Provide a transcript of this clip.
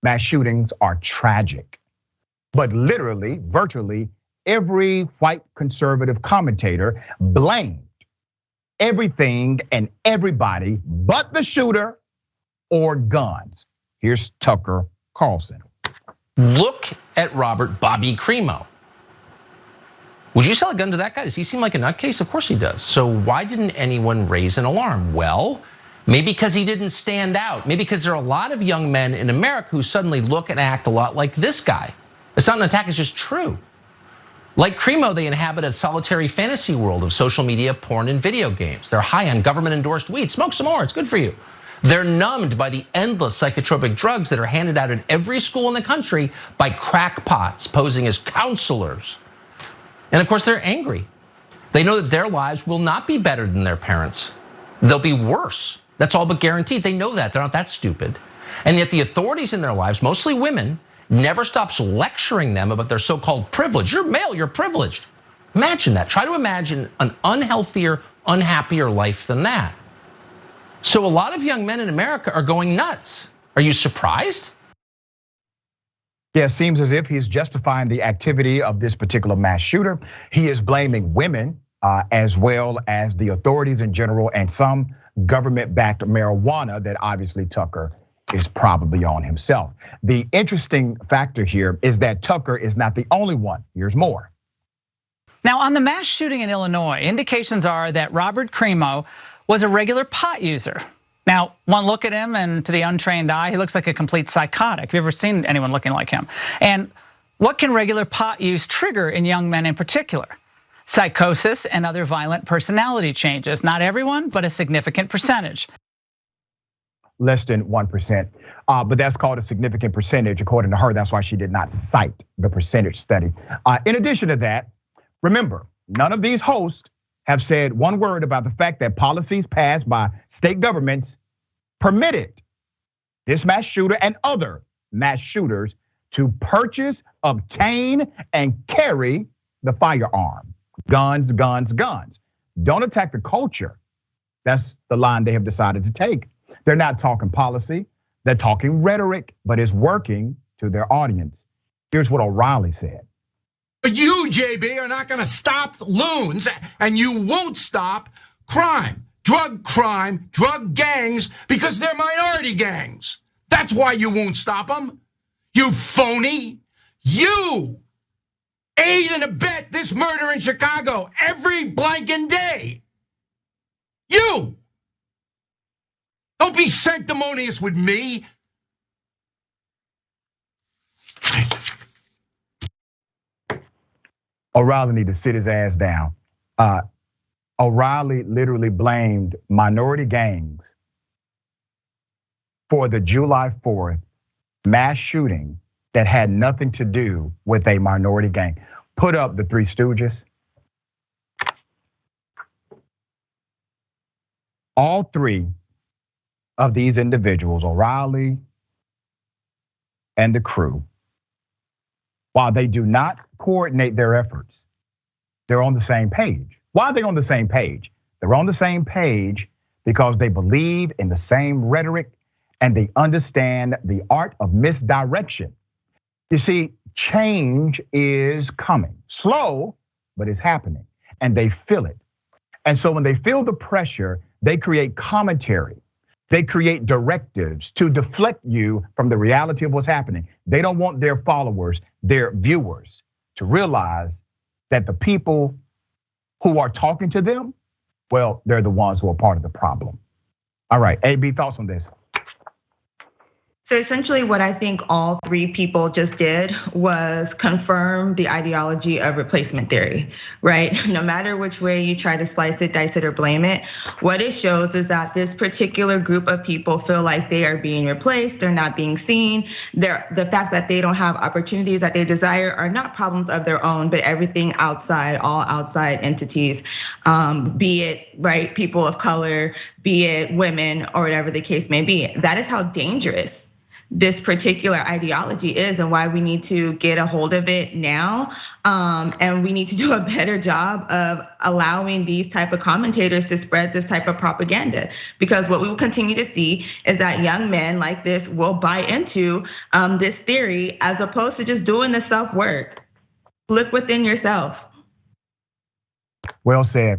mass shootings are tragic. But literally, virtually, every white conservative commentator blamed everything and everybody but the shooter or guns. Here's Tucker Carlson. Look at Robert Bobby Crimo. Would you sell a gun to that guy? Does he seem like a nutcase? Of course he does. So why didn't anyone raise an alarm? Well, maybe because he didn't stand out. Maybe because there are a lot of young men in America who suddenly look and act a lot like this guy. It's not an attack, it's just true. Like Crimo, they inhabit a solitary fantasy world of social media, porn, and video games. They're high on government-endorsed weed. Smoke some more, it's good for you. They're numbed by the endless psychotropic drugs that are handed out at every school in the country by crackpots posing as counselors. And of course, they're angry. They know that their lives will not be better than their parents. They'll be worse. That's all but guaranteed. They know that. They're not that stupid. And yet the authorities in their lives, mostly women, never stops lecturing them about their so-called privilege. You're male, you're privileged. Imagine that. Try to imagine an unhealthier, unhappier life than that. So a lot of young men in America are going nuts. Are you surprised? Yeah, it seems as if he's justifying the activity of this particular mass shooter. He is blaming women as well as the authorities in general and some government-backed marijuana that obviously Tucker is probably on himself. The interesting factor here is that Tucker is not the only one. Here's more. Now, on the mass shooting in Illinois, indications are that Robert Crimo was a regular pot user. Now, one look at him and to the untrained eye, he looks like a complete psychotic. Have you ever seen anyone looking like him? And what can regular pot use trigger in young men in particular? Psychosis and other violent personality changes. Not everyone, but a significant percentage. Less than 1%, but that's called a significant percentage according to her. That's why she did not cite the percentage study. In addition to that, remember, none of these hosts have said one word about the fact that policies passed by state governments permitted this mass shooter and other mass shooters to purchase, obtain, and carry the firearm. Guns, guns, guns. Don't attack the culture. That's the line they have decided to take. They're not talking policy, they're talking rhetoric, but it's working to their audience. Here's what O'Reilly said. You, JB, are not gonna stop loons, and you won't stop crime, drug gangs, because they're minority gangs. That's why you won't stop them. You phony. You aid and abet this murder in Chicago every blanking day. You. Don't be sanctimonious with me. O'Reilly need to sit his ass down. O'Reilly literally blamed minority gangs for the July 4th mass shooting that had nothing to do with a minority gang. Put up the Three Stooges. All three of these individuals, O'Reilly and the crew, while they do not coordinate their efforts, they're on the same page. Why are they on the same page? They're on the same page because they believe in the same rhetoric and they understand the art of misdirection. You see, change is coming. Slow, but it's happening. And they feel it. And so when they feel the pressure, they create commentary. They create directives to deflect you from the reality of what's happening. They don't want their followers, their viewers, to realize that the people who are talking to them, well, they're the ones who are part of the problem. All right, A.B., thoughts on this? So essentially what I think all three people just did was confirm the ideology of replacement theory, right? No matter which way you try to slice it, dice it, or blame it, what it shows is that this particular group of people feel like they are being replaced, they're not being seen. The fact that they don't have opportunities that they desire are not problems of their own, but everything outside, all outside entities, be it, right, people of color, be it women, or whatever the case may be. That is how dangerous this particular ideology is and why we need to get a hold of it now. And we need to do a better job of allowing these type of commentators to spread this type of propaganda. Because what we will continue to see is that young men like this will buy into this theory as opposed to just doing the self-work. Look within yourself. Well said.